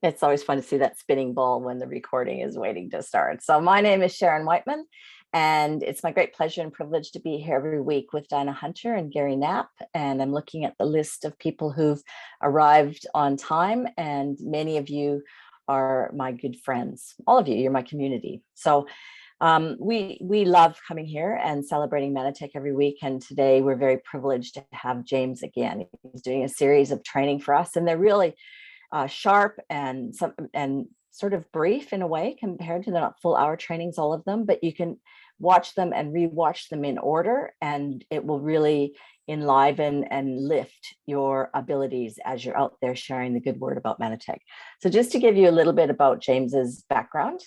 It's always fun to see that spinning ball when the recording is waiting to start. So my name is Sharon Whiteman, and it's my great pleasure and privilege to be here every week with Dinah Hunter and Gary Knapp. And I'm looking at the list of people who've arrived on time, and many of you are my good friends. All of you, you're my community. So we love coming here and celebrating Manatech every week. And today we're very privileged to have James again. He's doing a series of training for us, and they're really sharp and sort of brief in a way compared to, they're not full hour trainings, all of them, but you can watch them and rewatch them in order, and it will really enliven and lift your abilities as you're out there sharing the good word about Manatech. So just to give you a little bit about James's background,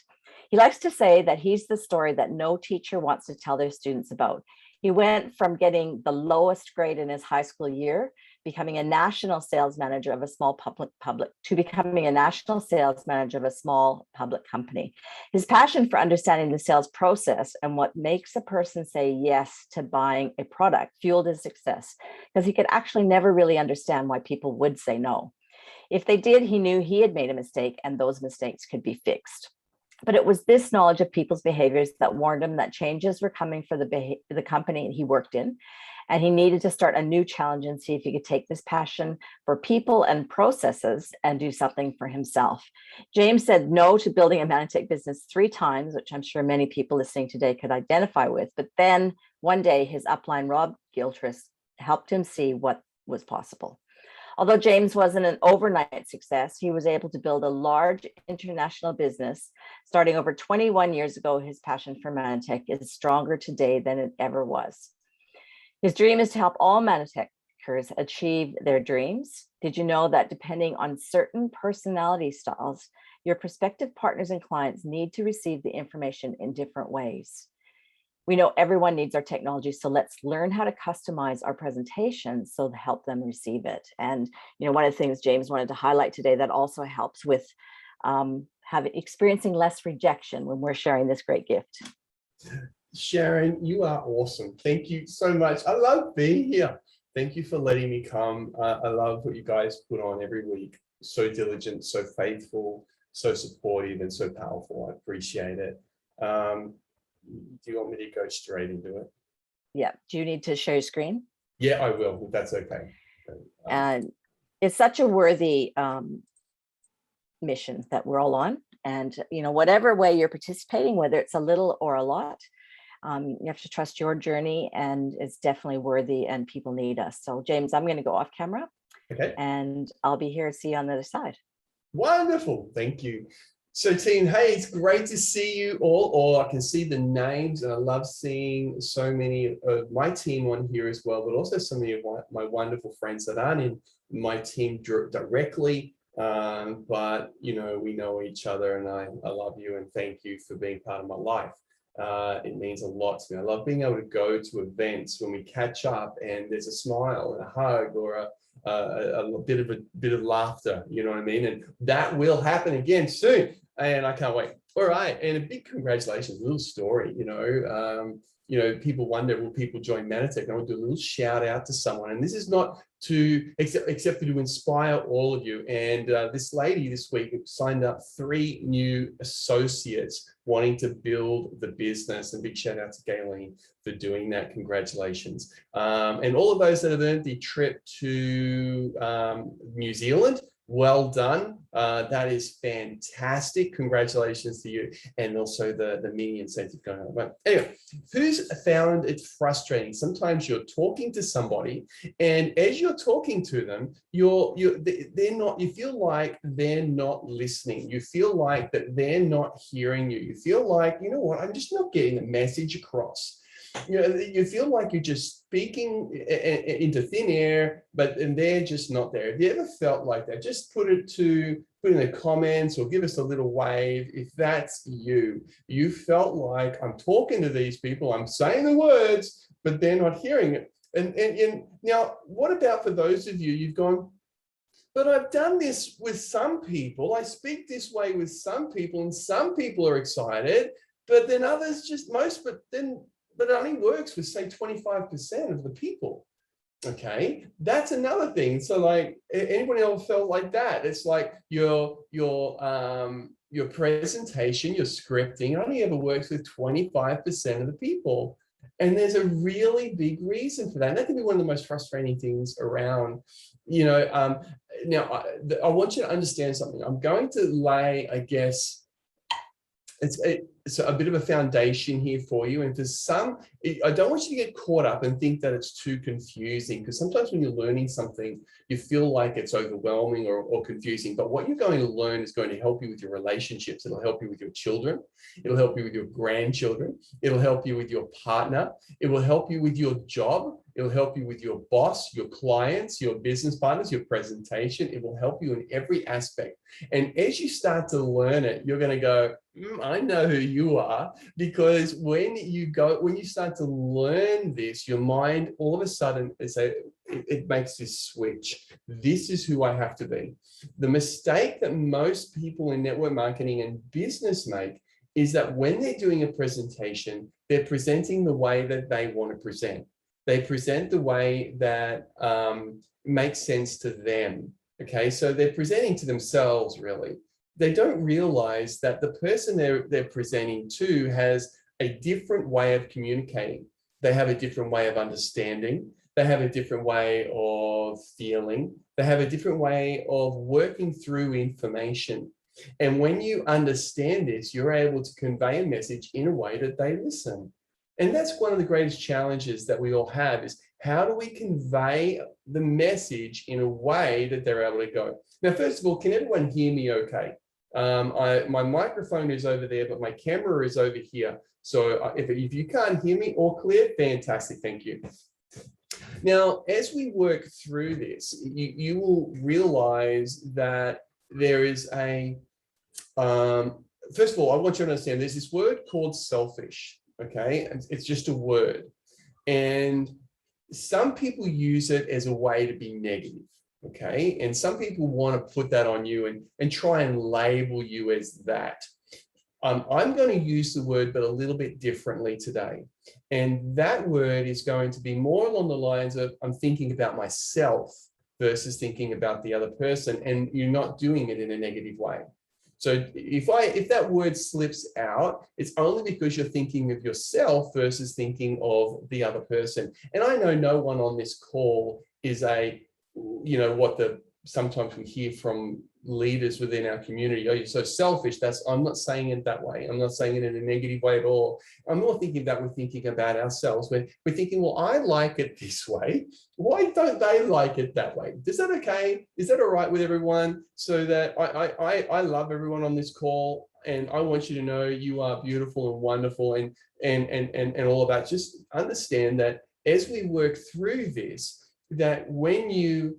he likes to say that he's the story that no teacher wants to tell their students about. He went from getting the lowest grade in his high school year, becoming a national sales manager of a small public to becoming a national sales manager of a small public company. His passion for understanding the sales process and what makes a person say yes to buying a product fueled his success, because he could actually never really understand why people would say no. If they did, he knew he had made a mistake and those mistakes could be fixed. But it was this knowledge of people's behaviors that warned him that changes were coming for the company he worked in. And he needed to start a new challenge and see if he could take this passion for people and processes and do something for himself. James said no to building a Manatech business 3 times, which I'm sure many people listening today could identify with. But then one day his upline, Rob Gilchrist, helped him see what was possible. Although James wasn't an overnight success, he was able to build a large international business. Starting over 21 years ago, his passion for Manatech is stronger today than it ever was. His dream is to help all Manatechers achieve their dreams. Did you know that depending on certain personality styles, your prospective partners and clients need to receive the information in different ways? We know everyone needs our technology, so let's learn how to customize our presentations so to help them receive it. And one of the things James wanted to highlight today that also helps with experiencing less rejection when we're sharing this great gift. Sharon, you are awesome. Thank you so much. I love being here. Thank you for letting me come. I love what you guys put on every week. So diligent, so faithful, so supportive, and so powerful. I appreciate it. Do you want me to go straight into it? Yeah. Do you need to share your screen? Yeah, I will, if that's okay. And it's such a worthy mission that we're all on. And, whatever way you're participating, whether it's a little or a lot, you have to trust your journey, and it's definitely worthy, and people need us. So James, I'm going to go off camera. Okay. And I'll be here to see you on the other side. Wonderful. Thank you. So team, hey, it's great to see you all. I can see the names, and I love seeing so many of my team on here as well, but also so many of my wonderful friends that aren't in my team directly. But, we know each other, and I love you and thank you for being part of my life. It means a lot to me. I love being able to go to events when we catch up and there's a smile and a hug or a bit of laughter, you know what I mean? And that will happen again soon, and I can't wait. All right, and a big congratulations. A little story, people wonder, will people join Manatech? I want to do a little shout out to someone, and this is not to except for to inspire all of you. And this lady this week signed up 3 new associates wanting to build the business, and big shout out to Gayleen for doing that. Congratulations. And all of those that have earned the trip to New Zealand, well done. That is fantastic. Congratulations to you, and also the mini incentive going on. But anyway, who's found it frustrating? Sometimes you're talking to somebody, and as you're talking to them, you feel like they're not listening. You feel like that they're not hearing you. You feel like, you know what, I'm just not getting the message across. You feel like you're just speaking into thin air, and they're just not there. Have you ever felt like that? Just put in the comments or give us a little wave if that's you. You felt like, I'm talking to these people, I'm saying the words, but they're not hearing it. And now, what about for those of you, you've gone, but I've done this with some people. I speak this way with some people, and some people are excited, but then others but it only works with, say, 25% of the people. Okay, that's another thing. So like, anyone else felt like that? It's like your presentation, your scripting only ever works with 25% of the people. And there's a really big reason for that. And that can be one of the most frustrating things around, you know. Now, I want you to understand something. I'm going to lay, I guess, it's a bit of a foundation here for you. And for some, I don't want you to get caught up and think that it's too confusing, because sometimes when you're learning something, you feel like it's overwhelming or confusing. But what you're going to learn is going to help you with your relationships. It'll help you with your children. It'll help you with your grandchildren. It'll help you with your partner. It will help you with your job. It'll help you with your boss, your clients, your business partners, your presentation. It will help you in every aspect. And as you start to learn it, you're going to go, I know who you are. Because when you start to learn this, your mind all of a sudden it makes this switch. This is who I have to be. The mistake that most people in network marketing and business make is that when they're doing a presentation, they're presenting the way that they want to present. They present the way that makes sense to them. Okay, so they're presenting to themselves, really. They don't realize that the person they're presenting to has a different way of communicating. They have a different way of understanding. They have a different way of feeling. They have a different way of working through information. And when you understand this, you're able to convey a message in a way that they listen. And that's one of the greatest challenges that we all have, is how do we convey the message in a way that they're able to go? Now, first of all, can everyone hear me okay? My microphone is over there, but my camera is over here. So if you can't hear me all clear, fantastic, thank you. Now, as we work through this, you will realize that there is a, first of all, I want you to understand there's this word called selfish. Okay, it's just a word, and some people use it as a way to be negative. Okay, and some people want to put that on you and try and label you as that. I'm going to use the word, but a little bit differently today, and that word is going to be more along the lines of I'm thinking about myself versus thinking about the other person, and you're not doing it in a negative way. So if that word slips out, it's only because you're thinking of yourself versus thinking of the other person. And I know no one on this call is sometimes we hear from leaders within our community, oh, you're so selfish. I'm not saying it that way. I'm not saying it in a negative way at all. I'm more thinking that we're thinking about ourselves. We're thinking, well, I like it this way. Why don't they like it that way? Is that okay? Is that all right with everyone? So that I love everyone on this call, and I want you to know you are beautiful and wonderful and all of that. Just understand that as we work through this, that when you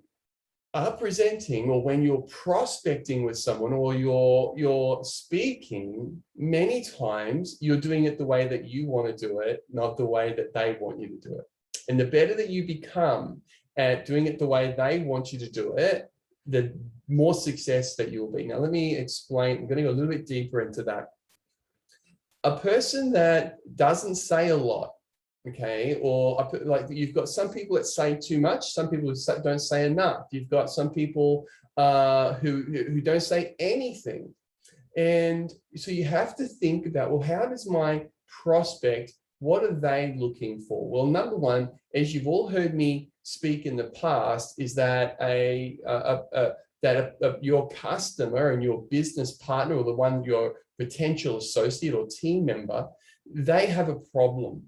are presenting or when you're prospecting with someone or you're speaking, many times you're doing it the way that you want to do it, not the way that they want you to do it. And the better that you become at doing it the way they want you to do it, the more success that you'll be. Now, let me explain. I'm going to go a little bit deeper into that. A person that doesn't say a lot, okay, or like you've got some people that say too much, some people who don't say enough. You've got some people who don't say anything. And so you have to think about, well, how does my prospect, what are they looking for? Well, number one, as you've all heard me speak in the past, is that your customer and your business partner, or the one, your potential associate or team member, they have a problem.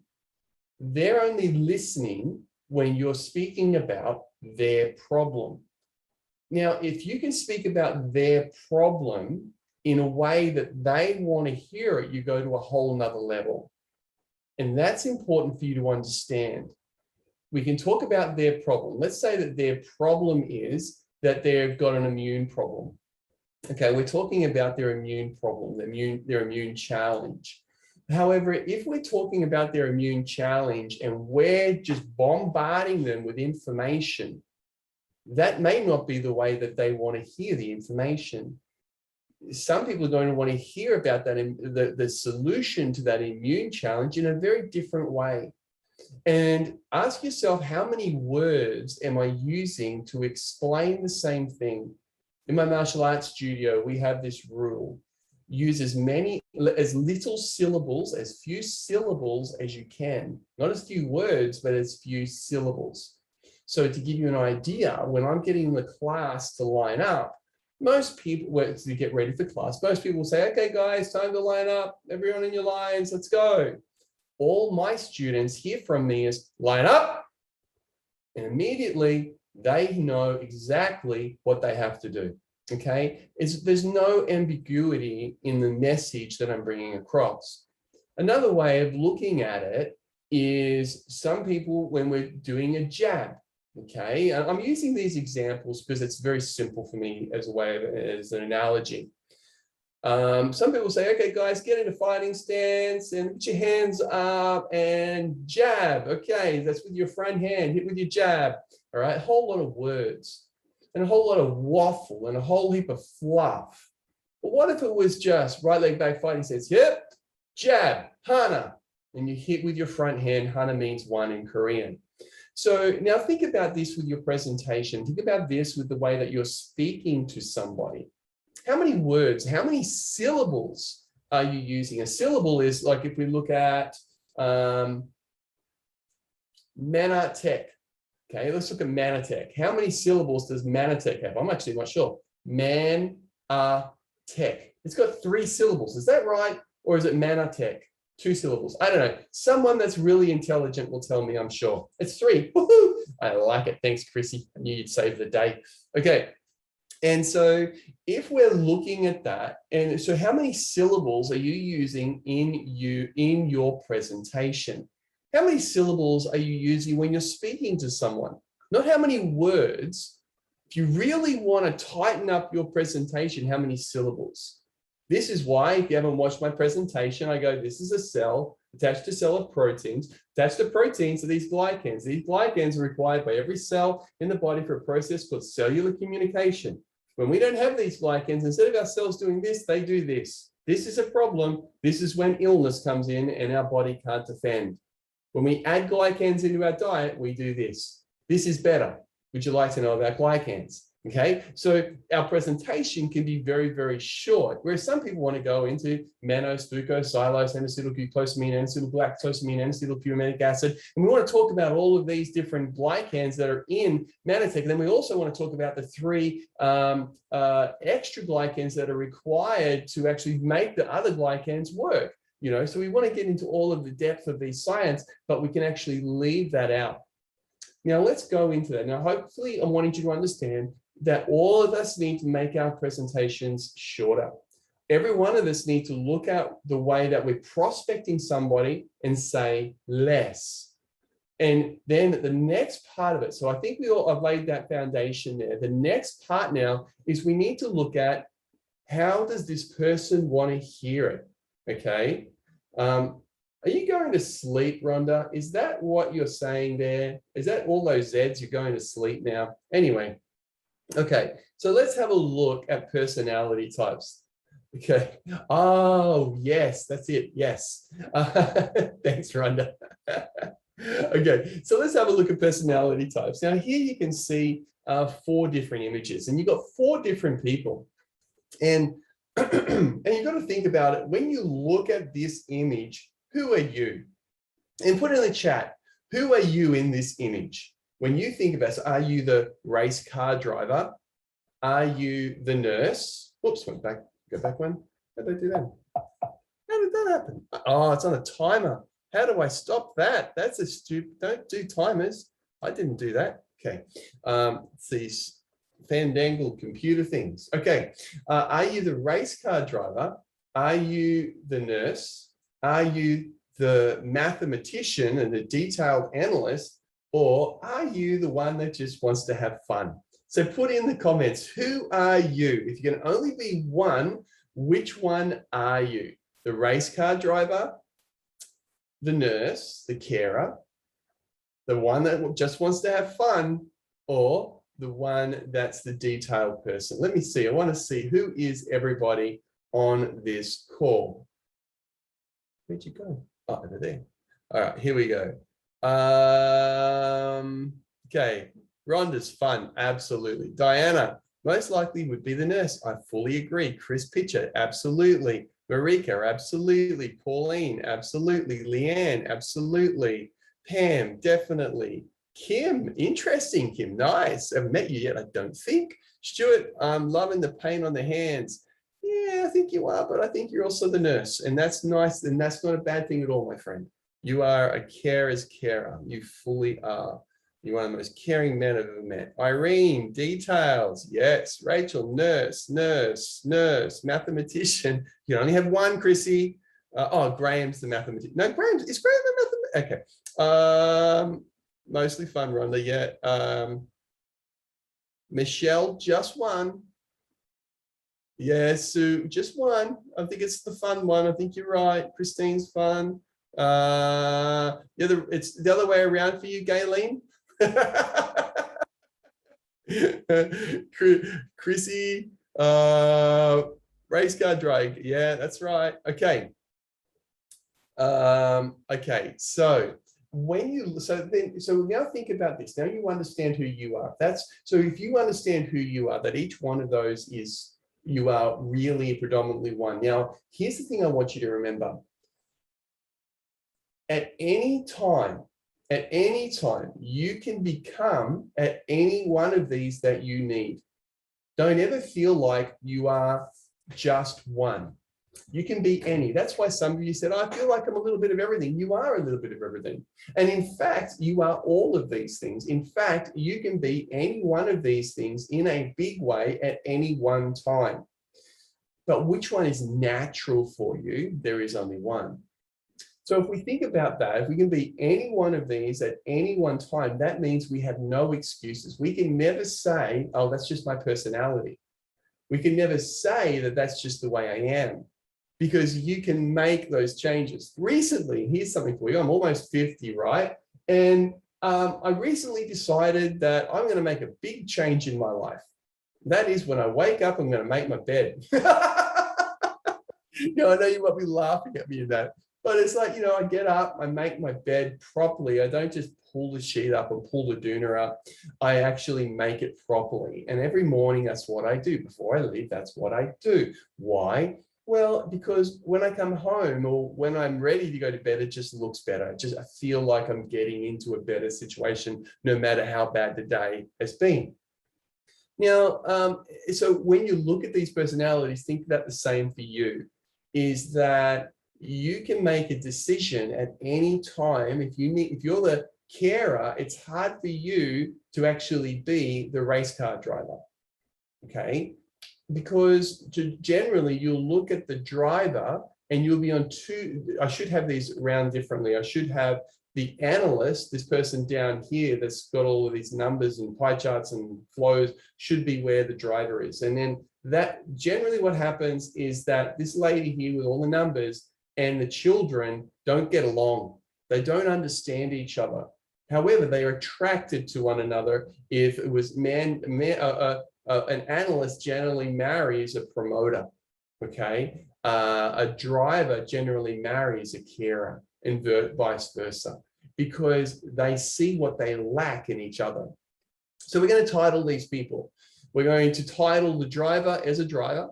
They're only listening when you're speaking about their problem. Now, if you can speak about their problem in a way that they want to hear it, you go to a whole nother level. And that's important for you to understand. We can talk about their problem. Let's say that their problem is that they've got an immune problem. Okay, we're talking about their immune problem, their immune challenge. However, if we're talking about their immune challenge and we're just bombarding them with information, that may not be the way that they want to hear the information. Some people are going to want to hear about that, the solution to that immune challenge in a very different way. And ask yourself, how many words am I using to explain the same thing? In my martial arts studio, we have this rule: use as little syllables, as few syllables as you can. Not as few words, but as few syllables. So to give you an idea, when I'm getting the class to line up, most people, to get ready for class, most people will say, okay, guys, time to line up. Everyone in your lines, let's go. All my students hear from me is line up, and immediately they know exactly what they have to do. Okay, there's no ambiguity in the message that I'm bringing across. Another way of looking at it is some people, when we're doing a jab, okay, and I'm using these examples because it's very simple for me as a way of, as an analogy. Some people say, okay, guys, get into fighting stance and put your hands up and jab. Okay, that's with your front hand, hit with your jab. All right, a whole lot of words and a whole lot of waffle and a whole heap of fluff. But what if it was just right leg back fighting stance, hip, jab, hana, and you hit with your front hand. Hana means one in Korean. So now think about this with your presentation. Think about this with the way that you're speaking to somebody. How many words, how many syllables are you using? A syllable is like, if we look at Manatech. Okay, let's look at Manatech. How many syllables does Manatech have? I'm actually not sure. Man-a-tech. It's got 3 syllables. Is that right? Or is it Manatech? 2 syllables. I don't know. Someone that's really intelligent will tell me, I'm sure. It's 3. Woohoo! I like it. Thanks, Chrissy. I knew you'd save the day. Okay. And so if we're looking at that, and so how many syllables are you using in your presentation? How many syllables are you using when you're speaking to someone? Not how many words. If you really want to tighten up your presentation, how many syllables? This is why, if you haven't watched my presentation, I go, this is a cell attached to a cell of proteins. Attached to proteins are these glycans. These glycans are required by every cell in the body for a process called cellular communication. When we don't have these glycans, instead of our cells doing this, they do this. This is a problem. This is when illness comes in and our body can't defend. When we add glycans into our diet, we do this. This is better. Would you like to know about glycans? Okay, so our presentation can be very, very short, whereas some people want to go into mannose, fucose, xylose, N-acetylglucosamine, N-acetylgalactosamine, N-acetylfumaric acid, and we want to talk about all of these different glycans that are in Manatech. And then we also want to talk about the 3 extra glycans that are required to actually make the other glycans work. You know, so we want to get into all of the depth of these science, but we can actually leave that out. Now let's go into that. Now, hopefully I'm wanting you to understand that all of us need to make our presentations shorter. Every one of us need to look at the way that we're prospecting somebody and say less. And then the next part of it, so I think we all have laid that foundation there. The next part now is we need to look at, how does this person want to hear it? Okay. Are you going to sleep, Rhonda? Is that what you're saying there? Is that all those Zs? You're going to sleep now? Anyway. Okay, so let's have a look at personality types. Okay. Oh, yes, that's it. Yes. Thanks, Rhonda. Okay, so let's have a look at personality types. Now, here you can see 4 different images, and you've got 4 different people. And, and you've got to think about it. When you look at this image, who are you? And put it in the chat, who are you in this image? When you think about it, are you the race car driver? Are you the nurse? Whoops, went back, go back one. How did I do that? How did that happen? Oh, it's on a timer. How do I stop that? That's a stupid, don't do timers. I didn't do that. Okay. It's these fandangled computer things. Okay. Are you the race car driver? Are you the nurse? Are you the mathematician and the detailed analyst? Or are you the one that just wants to have fun? So put in the comments, who are you? If you can only be one, which one are you? The race car driver, the nurse, the carer, the one that just wants to have fun, or the one that's the detailed person? Let me see. I want to see, who is everybody on this call? Where'd you go? Oh, over there. All right, here we go. Okay, Rhonda's fun, absolutely. Diana, most likely would be the nurse. I fully agree. Chris Pitcher, absolutely. Marika, absolutely. Pauline, absolutely. Leanne, absolutely. Pam, definitely. Kim, interesting, Kim, nice. I haven't met you yet, I don't think. Stuart, I'm loving the paint on the hands. Yeah, I think you are, but I think you're also the nurse, and that's nice, and that's not a bad thing at all, my friend. You are a carer's carer. You fully are. You're one of the most caring men I've ever met. Irene, details. Yes. Rachel, nurse, nurse, nurse, mathematician. You only have one, Chrissy. Oh, Graham's the mathematician. No, Graham, is Graham the mathematician? Okay. Mostly fun, Rhonda. Yeah. Michelle, just one. Yeah, Sue, just one. I think it's the fun one. I think you're right. Christine's fun. It's the other way around for you, Gayleen. Chrissy, race car drag. Yeah, that's right. Okay. Okay, so now think about this. Now you understand who you are. So if you understand who you are, that each one of those is, you are really predominantly one. Now, here's the thing I want you to remember. At any time, you can become at any one of these that you need. Don't ever feel like you are just one. You can be any. That's why some of you said, I feel like I'm a little bit of everything. You are a little bit of everything. And in fact, you are all of these things. In fact, you can be any one of these things in a big way at any one time. But which one is natural for you? There is only one. So if we think about that, if we can be any one of these at any one time, that means we have no excuses. We can never say, oh, that's just my personality. We can never say that that's just the way I am, because you can make those changes. Recently, here's something for you. I'm almost 50, right? And I recently decided that I'm going to make a big change in my life. That is, when I wake up, I'm going to make my bed. I know you might be laughing at me at that, but it's like, I get up, I make my bed properly. I don't just pull the sheet up and pull the doona up. I actually make it properly. And every morning, that's what I do. Before I leave, that's what I do. Why? Well, because when I come home or when I'm ready to go to bed, it just looks better. I feel like I'm getting into a better situation, no matter how bad the day has been. Now, so when you look at these personalities, think about the same for you, is that you can make a decision at any time. If you're the carer, it's hard for you to actually be the race car driver, okay? Because generally you'll look at the driver and you'll be on two. I should have these around differently. I should have the analyst, this person down here that's got all of these numbers and pie charts and flows, should be where the driver is. And then that generally what happens is that this lady here with all the numbers and the children don't get along. They don't understand each other. However, they are attracted to one another. If it was an analyst generally marries a promoter, okay? A driver generally marries a carer, and vice versa, because they see what they lack in each other. So we're going to title these people. We're going to title the driver as a driver.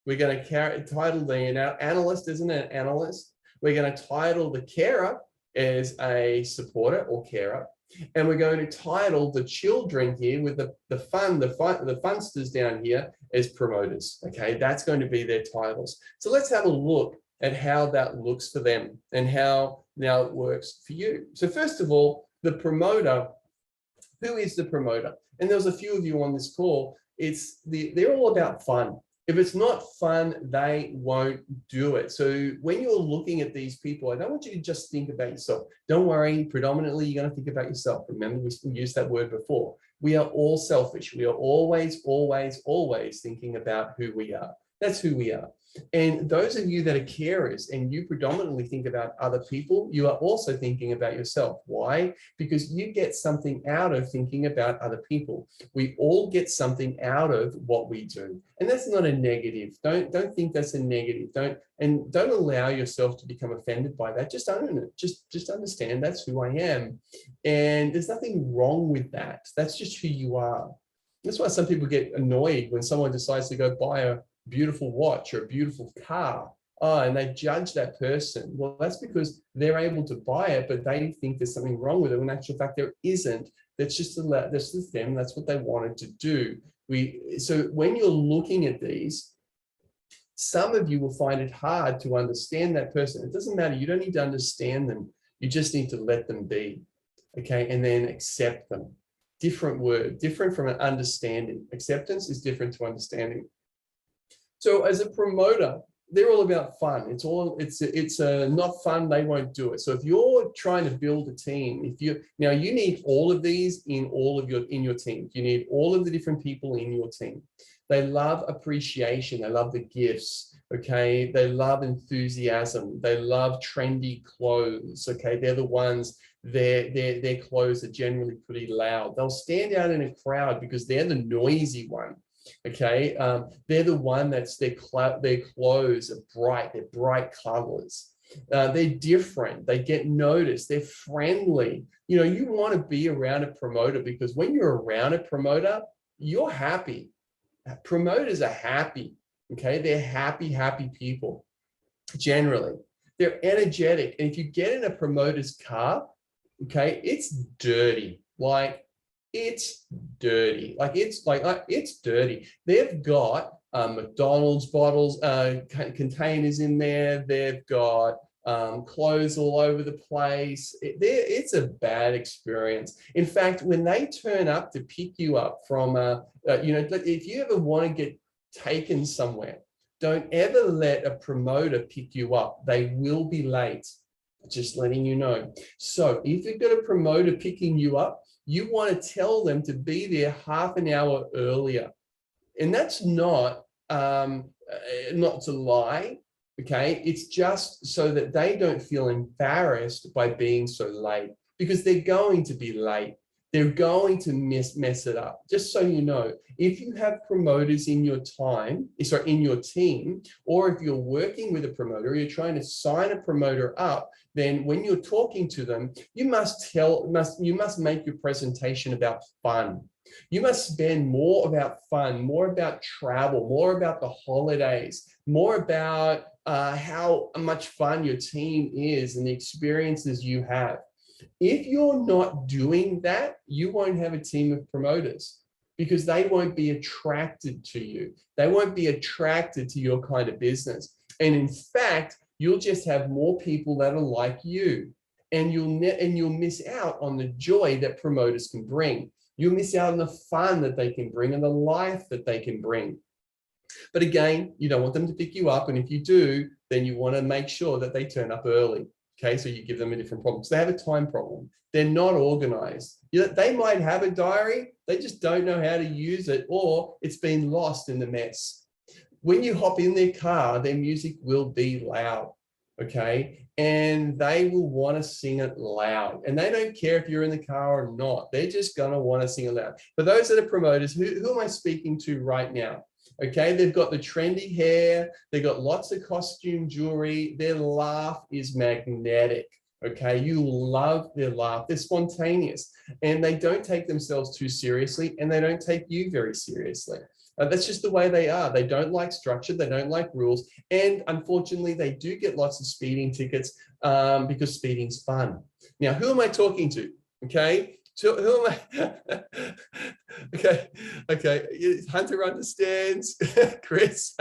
We're going to title the analyst as an analyst. We're going to title the carer as a supporter or carer. And we're going to title the children here with the funsters down here as promoters. Okay, that's going to be their titles. So let's have a look at how that looks for them and how now it works for you. So first of all, the promoter. Who is the promoter? And there's a few of you on this call. They're all about fun. If it's not fun, they won't do it. So when you're looking at these people, I don't want you to just think about yourself. Don't worry, predominantly you're going to think about yourself. Remember, we used that word before. We are all selfish. We are always, always, always thinking about who we are. That's who we are. And those of you that are carers and you predominantly think about other people, you are also thinking about yourself. Why? Because you get something out of thinking about other people. We all get something out of what we do. And that's not a negative. Don't think that's a negative. Don't allow yourself to become offended by that. Just own it. Just understand that's who I am. And there's nothing wrong with that. That's just who you are. That's why some people get annoyed when someone decides to go buy a beautiful watch or a beautiful car. Oh, and they judge that person. Well, that's because they're able to buy it, but they think there's something wrong with it. When in actual fact, there isn't. That's just them. That's what they wanted to do. So when you're looking at these, some of you will find it hard to understand that person. It doesn't matter. You don't need to understand them. You just need to let them be. Okay. And then accept them. Different word, different from an understanding. Acceptance is different to understanding. So as a promoter, they're all about fun. It's not fun, they won't do it. So if you're trying to build a team, you need all of these in your team. You need all of the different people in your team. They love appreciation. They love the gifts. Okay. They love enthusiasm. They love trendy clothes. Okay. They're the ones, their clothes are generally pretty loud. They'll stand out in a crowd because they're the noisy one. Okay, they're the one that's their clothes are they're bright colors. They're different, they get noticed, they're friendly. You want to be around a promoter because when you're around a promoter, you're happy. Promoters are happy. Okay, they're happy people. Generally, they're energetic. And if you get in a promoter's car, okay, it's dirty. It's dirty. It's dirty. They've got McDonald's bottles, containers in there. They've got clothes all over the place. It's a bad experience. In fact, when they turn up to pick you up from, if you ever want to get taken somewhere, don't ever let a promoter pick you up. They will be late. Just letting you know. So if you've got a promoter picking you up, you want to tell them to be there half an hour earlier. And that's not to lie, okay? It's just so that they don't feel embarrassed by being so late, because they're going to be late. They're going to mess it up. Just so you know, if you have promoters in your in your team, or if you're working with a promoter, or you're trying to sign a promoter up, then when you're talking to them, you must make your presentation about fun. You must spend more about fun, more about travel, more about the holidays, more about how much fun your team is and the experiences you have. If you're not doing that, you won't have a team of promoters, because they won't be attracted to you. They won't be attracted to your kind of business. And in fact, you'll just have more people that are like you, and you'll miss out on the joy that promoters can bring. You'll miss out on the fun that they can bring and the life that they can bring. But again, you don't want them to pick you up. And if you do, then you want to make sure that they turn up early. Okay, so you give them a different problem. So they have a time problem. They're not organized. They might have a diary, they just don't know how to use it, or it's been lost in the mess. When you hop in their car, their music will be loud, okay? And they will want to sing it loud. And they don't care if you're in the car or not. They're just going to want to sing it loud. For those that are promoters, who am I speaking to right now? Okay, they've got the trendy hair, they've got lots of costume jewelry, their laugh is magnetic. Okay, you love their laugh, they're spontaneous, and they don't take themselves too seriously, and they don't take you very seriously. That's just the way they are. They don't like structure, they don't like rules, and unfortunately, they do get lots of speeding tickets because speeding's fun. Now, who am I talking to? Okay. So who am I? Okay. Hunter understands. Chris.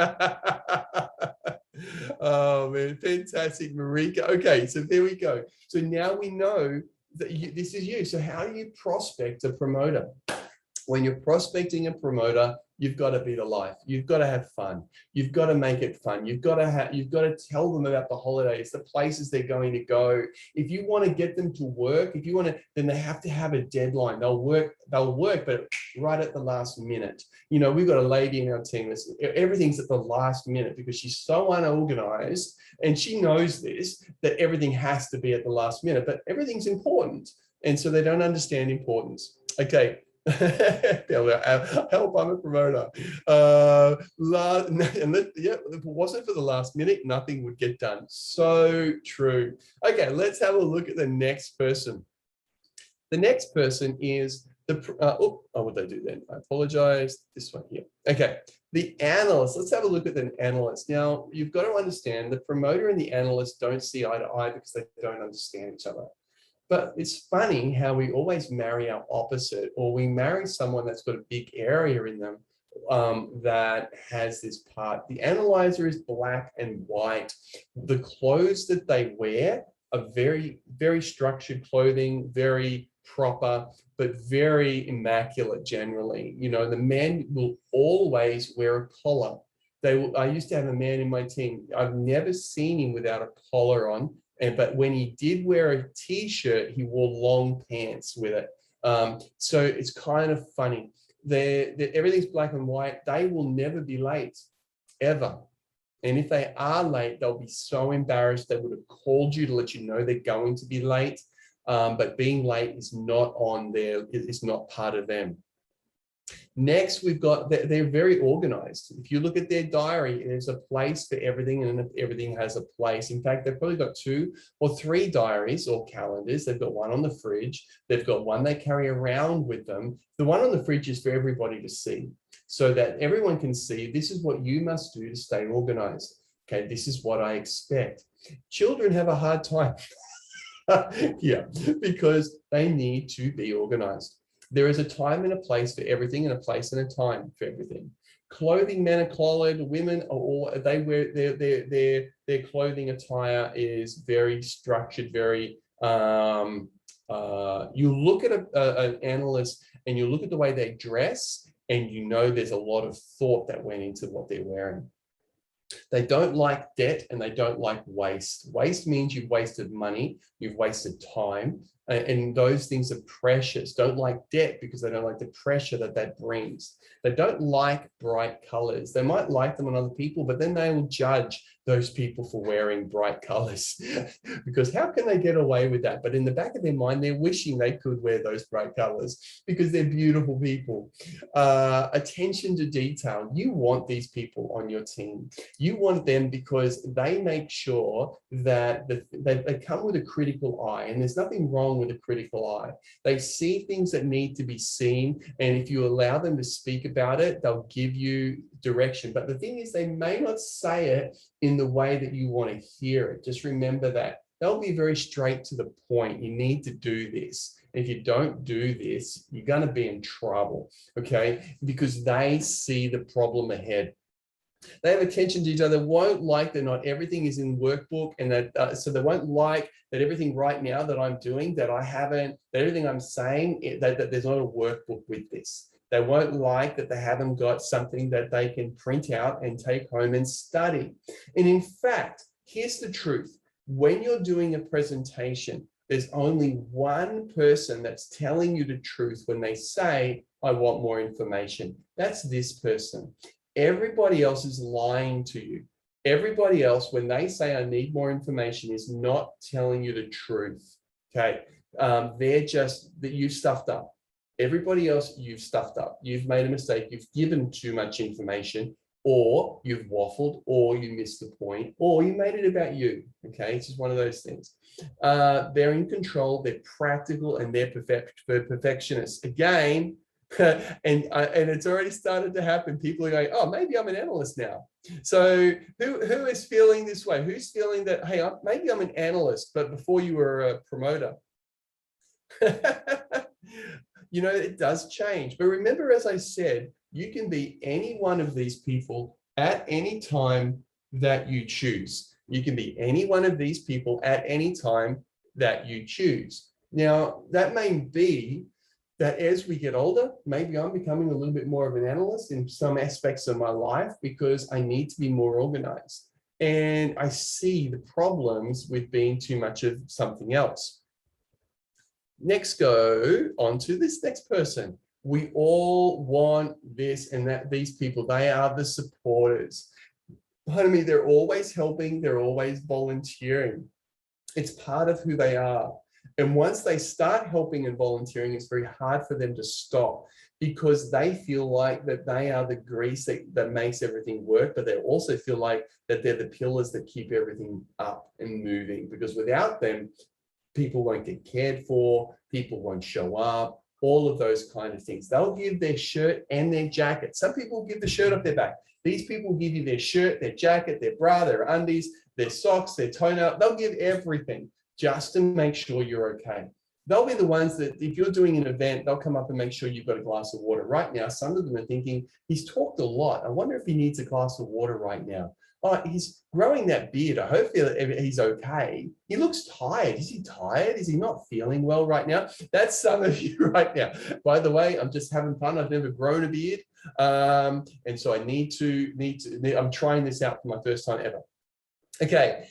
Oh man, fantastic, Marika. Okay, so there we go. So now we know that this is you. So how do you prospect a promoter? When you're prospecting a promoter, you've got to be the life. You've got to have fun. You've got to make it fun. You've got to tell them about the holidays, the places they're going to go. If you want to get them to work, then they have to have a deadline. They'll work, but right at the last minute. You know, we've got a lady in our team that's everything's at the last minute because she's so unorganized, and she knows this, that everything has to be at the last minute, but everything's important. And so they don't understand importance. Okay. Help, I'm a promoter. If it wasn't for the last minute, nothing would get done. So true. Okay, let's have a look at the next person. The next person is what did I do then? I apologize. This one here. Okay, the analyst. Let's have a look at the analyst. Now, you've got to understand the promoter and the analyst don't see eye to eye because they don't understand each other. But it's funny how we always marry our opposite, or we marry someone that's got a big area in them that has this part. The analyzer is black and white. The clothes that they wear are very, very structured clothing, very proper, but very immaculate generally. You know, the man will always wear a collar. I used to have a man in my team. I've never seen him without a collar on. But when he did wear a t-shirt, he wore long pants with it. So it's kind of funny. Everything's black and white. They will never be late, ever. And if they are late, they'll be so embarrassed. They would have called you to let you know they're going to be late. But being late is not it's not part of them. Next, we've got, they're very organized. If you look at their diary, there's a place for everything, and everything has a place. In fact, they've probably got 2 or 3 diaries or calendars. They've got one on the fridge. They've got one they carry around with them. The one on the fridge is for everybody to see, so that everyone can see, this is what you must do to stay organized. Okay, this is what I expect. Children have a hard time. Yeah, because they need to be organized. There is a time and a place for everything, and a place and a time for everything. Clothing, men are collared, women are all, they wear their clothing attire is very structured, very, you look at an analyst and you look at the way they dress, and you know there's a lot of thought that went into what they're wearing. They don't like debt, and they don't like waste. Waste means you've wasted money, you've wasted time, and those things are precious. Don't like debt because they don't like the pressure that brings. They don't like bright colors. They might like them on other people, but then they will judge those people for wearing bright colors because how can they get away with that? But in the back of their mind, they're wishing they could wear those bright colors because they're beautiful people. Attention to detail. You want these people on your team. You want them because they make sure that they come with a critical eye, and there's nothing wrong with a critical eye. They see things that need to be seen, and if you allow them to speak about it, they'll give you direction. But the thing is, they may not say it in the way that you want to hear it. Just remember that. They'll be very straight to the point. You need to do this. If you don't do this, you're going to be in trouble, okay? Because they see the problem ahead. They have attention to each other. Won't like that not everything is in workbook, and that so they won't like that everything right now that I'm doing, that I haven't, that everything I'm saying, that there's not a workbook with this. They won't like that they haven't got something that they can print out and take home and study. And in fact, here's the truth. When you're doing a presentation, there's only one person that's telling you the truth when they say, I want more information. That's this person. Everybody else is lying to you. Everybody else, when they say I need more information, is not telling you the truth. Okay, they're just that you stuffed up. Everybody else, you've stuffed up. You've made a mistake. You've given too much information, or you've waffled, or you missed the point, or you made it about you. Okay, it's just one of those things. They're in control. They're practical, and they're perfectionists. Again. And it's already started to happen. People are going, oh, maybe I'm an analyst now. So who is feeling this way? Who's feeling that, hey, maybe I'm an analyst, but before you were a promoter? You know, it does change. But remember, as I said, you can be any one of these people at any time that you choose. You can be any one of these people at any time that you choose. Now, that may be that as we get older, maybe I'm becoming a little bit more of an analyst in some aspects of my life because I need to be more organized. And I see the problems with being too much of something else. Next, go on to this next person. We all want this and that. These people, they are the supporters. Pardon me, they're always helping. They're always volunteering. It's part of who they are. And once they start helping and volunteering, it's very hard for them to stop because they feel like that they are the grease that makes everything work, but they also feel like that they're the pillars that keep everything up and moving, because without them, people won't get cared for, people won't show up, all of those kind of things. They'll give their shirt and their jacket. Some people give the shirt off their back. These people give you their shirt, their jacket, their bra, their undies, their socks, their toenail. They'll give everything just to make sure you're okay. They'll be the ones that if you're doing an event, they'll come up and make sure you've got a glass of water. Right now, some of them are thinking, he's talked a lot. I wonder if he needs a glass of water right now. Oh, he's growing that beard. I hope he's okay. He looks tired. Is he tired? Is he not feeling well right now? That's some of you right now. By the way, I'm just having fun. I've never grown a beard. And so I I'm trying this out for my first time ever. Okay,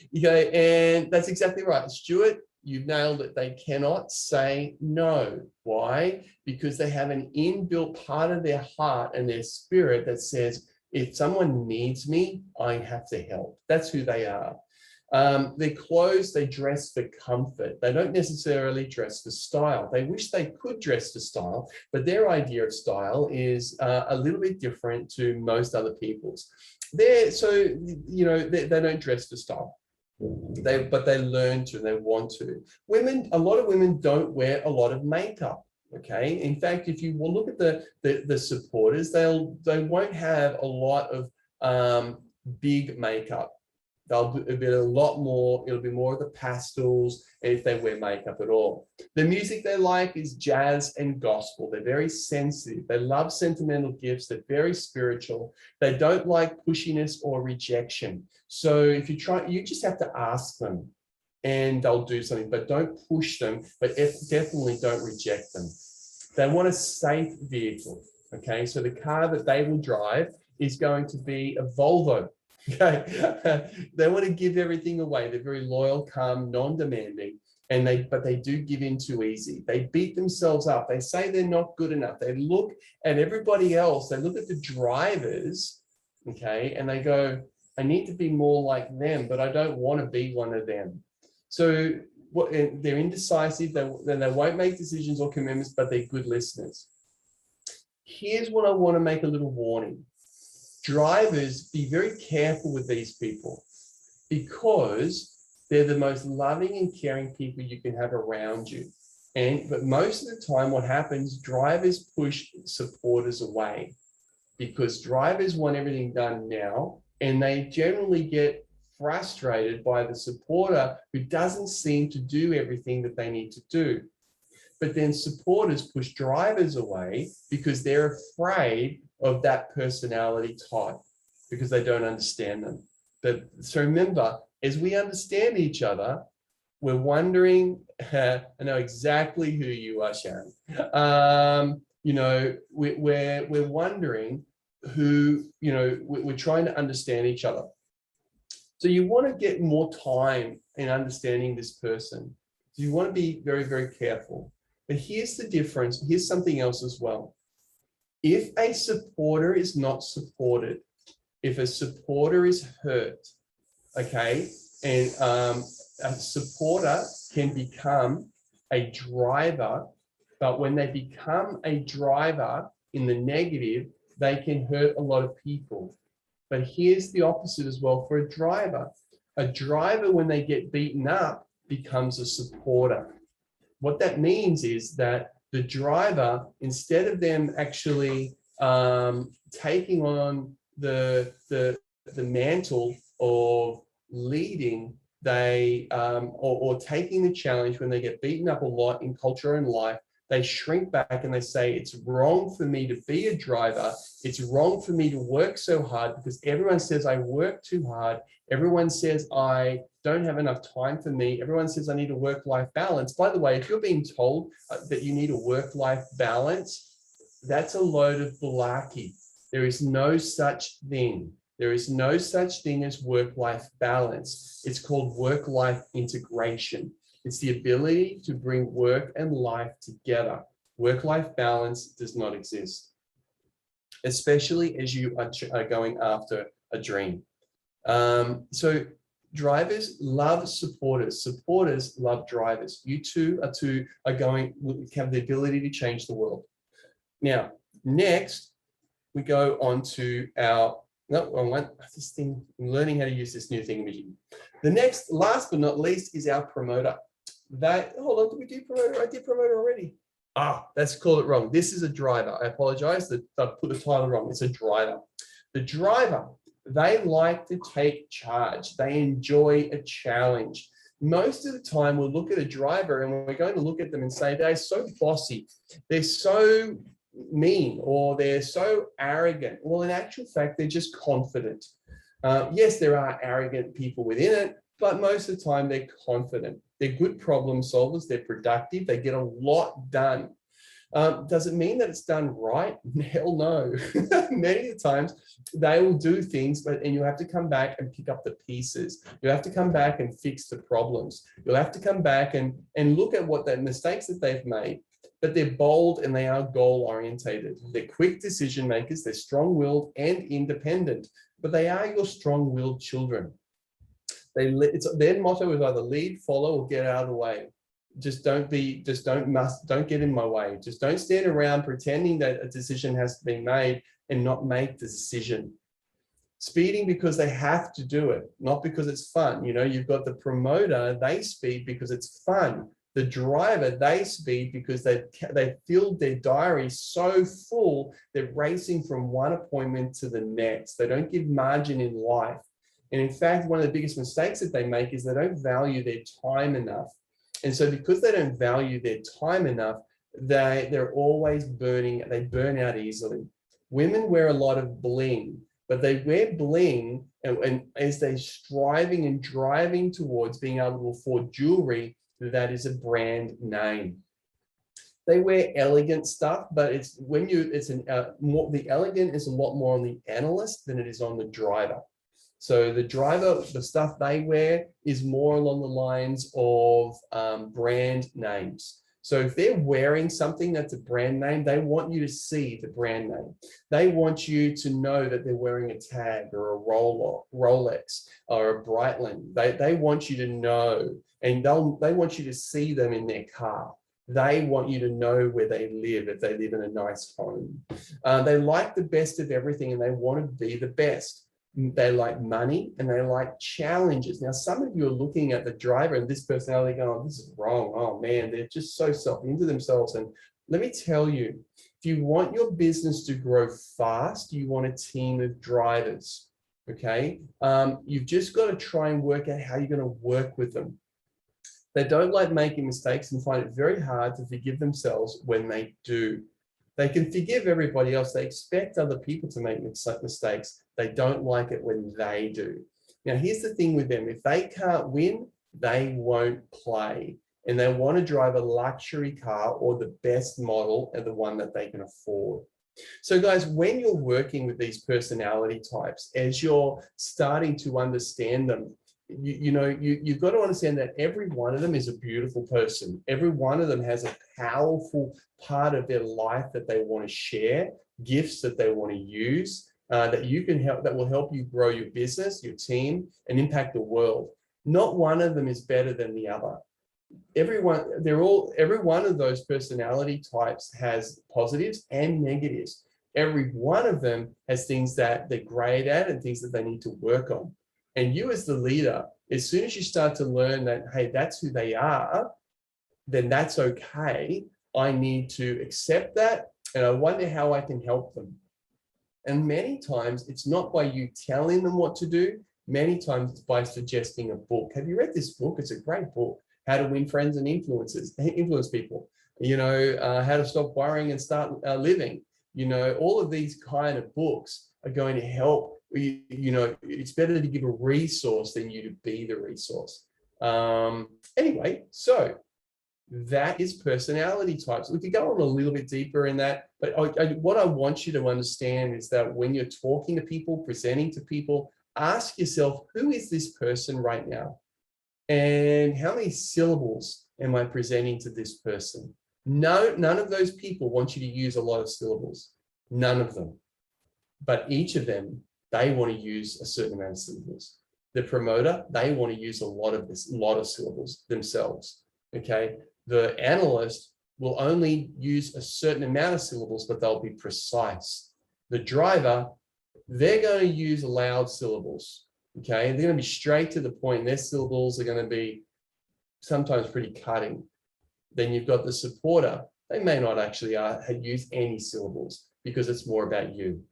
and that's exactly right. Stuart, you've nailed it. They cannot say no. Why? Because they have an inbuilt part of their heart and their spirit that says, if someone needs me, I have to help. That's who they are. Their clothes, they dress for comfort. They don't necessarily dress for style. They wish they could dress for style, but their idea of style is a little bit different to most other people's. They don't dress for style. But they learn to, they want to. Women, a lot of women don't wear a lot of makeup. Okay. In fact, if you will look at the supporters, they won't have a lot of big makeup. They'll be a lot more, it'll be more of the pastels if they wear makeup at all. The music they like is jazz and gospel. They're very sensitive. They love sentimental gifts. They're very spiritual. They don't like pushiness or rejection. So if you try, you just have to ask them and they'll do something, but don't push them, but definitely don't reject them. They want a safe vehicle. Okay. So the car that they will drive is going to be a Volvo. Okay, they want to give everything away. They're very loyal, calm, non-demanding, but they do give in too easy. They beat themselves up. They say they're not good enough. They look at everybody else. They look at the drivers, okay, and they go, I need to be more like them, but I don't want to be one of them. So they're indecisive. They won't make decisions or commitments, but they're good listeners. Here's what I want to make a little warning. Drivers, be very careful with these people because they're the most loving and caring people you can have around you. But most of the time what happens, drivers push supporters away because drivers want everything done now, and they generally get frustrated by the supporter who doesn't seem to do everything that they need to do. But then supporters push drivers away because they're afraid of that personality type because they don't understand them. So remember, as we understand each other, we're wondering, I know exactly who you are, Sharon. We're wondering who, we're trying to understand each other. So you want to get more time in understanding this person. So you want to be very, very careful. But here's the difference. Here's something else as well. If a supporter is not supported, if a supporter is hurt, okay, and a supporter can become a driver, but when they become a driver in the negative, they can hurt a lot of people. But here's the opposite as well for a driver. A driver, when they get beaten up, becomes a supporter. What that means is that the driver, instead of them actually taking on the mantle of leading, they or taking the challenge when they get beaten up a lot in culture and life, They shrink back and they say, it's wrong for me to be a driver. It's wrong for me to work so hard because everyone says I work too hard. Everyone says I don't have enough time for me. Everyone says I need a work-life balance. By the way, if you're being told that you need a work-life balance, that's a load of malarkey. There is no such thing. There is no such thing as work-life balance. It's called work-life integration. It's the ability to bring work and life together. Work-life balance does not exist, especially as you are going after a dream. So drivers love supporters. Supporters love drivers. You two are going to have the ability to change the world. Now, next, we go on to our, no, I want this thing, I'm learning how to use this new thing. The next, last but not least, is our promoter. Hold on, did we do promoter? I did promoter already. Let's call it wrong. This is a driver. I apologize that I put the title wrong. It's a driver. The driver, they like to take charge. They enjoy a challenge. Most of the time we'll look at a driver and we're going to look at them and say, they're so bossy. They're so mean, or they're so arrogant. Well, in actual fact, they're just confident. Yes, there are arrogant people within it, but most of the time they're confident. They're good problem solvers. They're productive. They get a lot done. Does it mean that it's done right? Hell no. Many of the times they will do things, and you have to come back and pick up the pieces. You have to come back and fix the problems. You'll have to come back and look at what the mistakes that they've made, but they're bold and they are goal orientated. They're quick decision makers. They're strong-willed and independent, but they are your strong-willed children. Their motto is either lead, follow, or get out of the way. Don't get in my way. Just don't stand around pretending that a decision has to be made and not make the decision. Speeding because they have to do it, not because it's fun. You know, you've got the promoter, they speed because it's fun. The driver, they speed because they filled their diary so full, they're racing from one appointment to the next. They don't give margin in life. And in fact, one of the biggest mistakes that they make is they don't value their time enough. And so because they don't value their time enough, they're always they burn out easily. Women wear a lot of bling, but they wear bling and as they're striving and driving towards being able to afford jewelry, that is a brand name. They wear elegant stuff, but the elegant is a lot more on the analyst than it is on the driver. So the driver, the stuff they wear is more along the lines of brand names. So if they're wearing something that's a brand name, they want you to see the brand name. They want you to know that they're wearing a tag or a Rolex or a Breitling. They want you to know, and they want you to see them in their car. They want you to know where they live, if they live in a nice home. They like the best of everything and they want to be the best. They like money and they like challenges. Now, some of you are looking at the driver and this personality going, oh, this is wrong. Oh man, they're just so into themselves. And let me tell you, if you want your business to grow fast, you want a team of drivers, okay? You've just got to try and work out how you're going to work with them. They don't like making mistakes and find it very hard to forgive themselves when they do. They can forgive everybody else. They expect other people to make mistakes. They don't like it when they do. Now, here's the thing with them. If they can't win, they won't play. And they want to drive a luxury car or the best model and the one that they can afford. So guys, when you're working with these personality types, as you're starting to understand them, you've got to understand that every one of them is a beautiful person. Every one of them has a powerful part of their life that they want to share, gifts that they want to use, that will help you grow your business, your team, and impact the world. Not one of them is better than the other. Every one of those personality types has positives and negatives. Every one of them has things that they're great at and things that they need to work on. And you as the leader, as soon as you start to learn that, hey, that's who they are, then that's okay. I need to accept that. And I wonder how I can help them. And many times it's not by you telling them what to do. Many times it's by suggesting a book. Have you read this book? It's a great book, How to Win Friends and Influence People. How to Stop Worrying and Start Living. All of these kind of books are going to help. It's better to give a resource than you to be the resource. Anyway, so that is personality types. We could go on a little bit deeper in that, but what I want you to understand is that when you're talking to people, presenting to people, ask yourself, who is this person right now? And how many syllables am I presenting to this person? No, none of those people want you to use a lot of syllables. None of them. But each of them, they want to use a certain amount of syllables. The promoter, they want to use a lot of syllables themselves. Okay. The analyst will only use a certain amount of syllables, but they'll be precise. The driver, they're going to use loud syllables. Okay. They're going to be straight to the point. Their syllables are going to be sometimes pretty cutting. Then you've got the supporter. They may not actually use any syllables because it's more about you.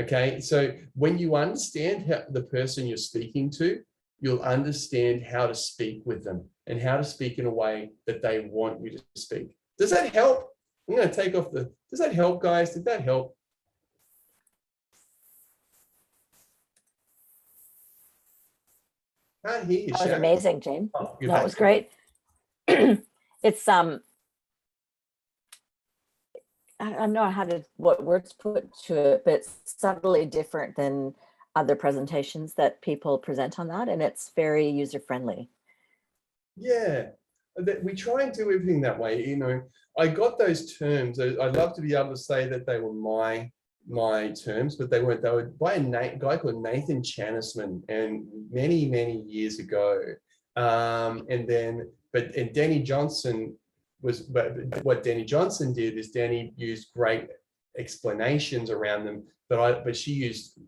Okay, so when you understand the person you're speaking to, you'll understand how to speak with them and how to speak in a way that they want you to speak. Does that help? I'm going to take off does that help, guys? Did that help? Can't hear you, That was Sharon. amazing, Jane. Oh, That was great. It's I don't know what words put to it, but it's subtly different than other presentations that people present on that, and it's very user friendly. Yeah, we try and do everything that way. I got those terms. I'd love to be able to say that they were my terms, but they weren't. They were by a guy called Nathan Chanisman, and many years ago. And Danny Johnson but what Danny Johnson did is Danny used great explanations around them, but she used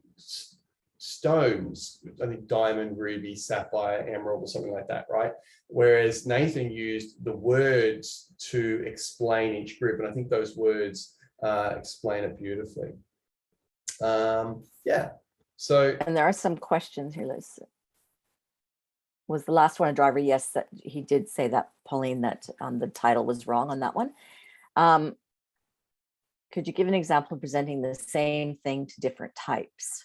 stones, I think diamond, ruby, sapphire, emerald, or something like that, right? Whereas Nathan used the words to explain each group, and I think those words explain it beautifully. Yeah. So, and there are some questions here. Liz, was the last one a driver? Yes, that he did say that, Pauline, that the title was wrong on that one. Could you give an example of presenting the same thing to different types?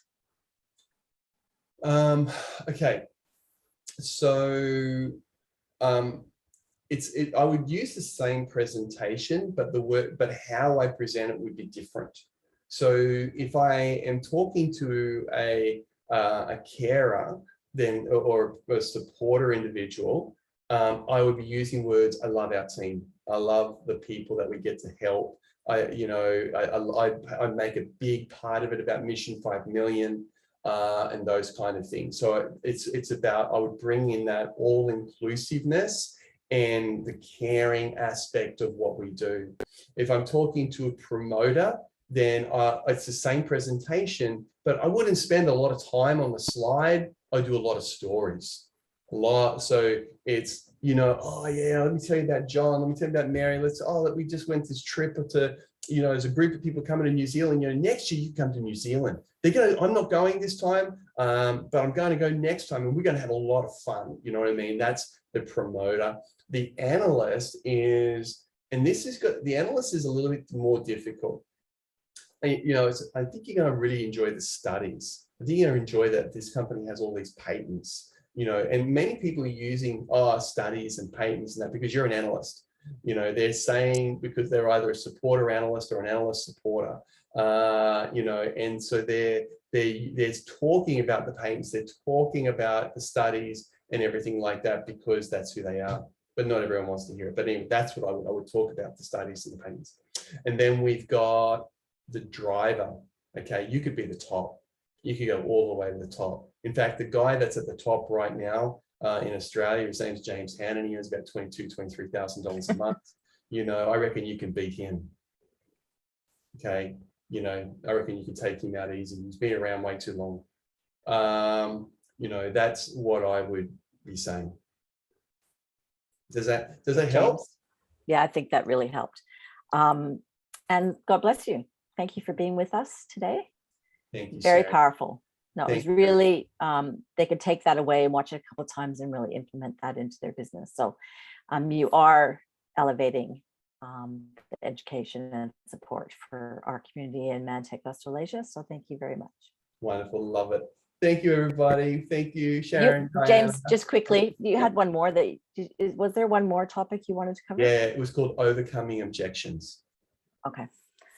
Okay, so I would use the same presentation, but how I present it would be different. So if I am talking to a carer, then or a supporter individual, I would be using words. I love our team. I love the people that we get to help. I make a big part of it about Mission 5 Million and those kind of things. So it's about, I would bring in that all-inclusiveness and the caring aspect of what we do. If I'm talking to a promoter, then it's the same presentation, but I wouldn't spend a lot of time on the slide. I do a lot of stories, So it's, oh yeah, let me tell you about John. Let me tell you about Mary. We just went this trip to, there's a group of people coming to New Zealand. Next year you come to New Zealand. I'm not going this time, but I'm going to go next time, and we're going to have a lot of fun. You know what I mean? That's the promoter. The analyst is, and the analyst is a little bit more difficult. I think you're going to really enjoy the studies. I think you're going to enjoy that this company has all these patents, and many people are using studies and patents and that because you're an analyst. They're saying because they're either a supporter analyst or an analyst supporter, and so they're talking about the patents, they're talking about the studies and everything like that because that's who they are. But not everyone wants to hear it. But anyway, that's what I would talk about, the studies and the patents. And then we've got the driver. Okay, you could be the top. You could go all the way to the top. In fact, the guy that's at the top right now in Australia, his name's James Hannan. He earns about $22,000-$23,000 a month. I reckon you can beat him. Okay, I reckon you can take him out easy. He's been around way too long. That's what I would be saying. Does that help? James? Yeah, I think that really helped. And God bless you. Thank you for being with us today. Thank you. Very Sharon. powerful. No, it was Thank really, they could take that away and watch it a couple of times and really implement that into their business. So you are elevating the education and support for our community in Mantec, Australasia. So thank you very much. Wonderful. Love it. Thank you, everybody. Thank you, Sharon. James, Diana. just quickly, you had one more was there one more topic you wanted to cover? Yeah, it was called Overcoming Objections. Okay.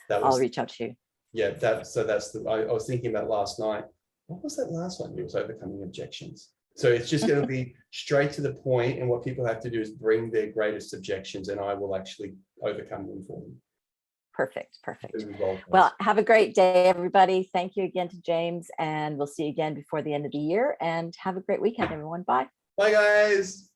That was, I'll reach out to you. yeah, that's I was thinking about last night. What was that last one? It was Overcoming Objections. So it's just going to be straight to the point, and what people have to do is bring their greatest objections, and I will actually overcome them for them. Perfect. Well, have a great day, everybody. Thank you again to James, and we'll see you again before the end of the year, and have a great weekend, everyone. Bye. Bye, guys.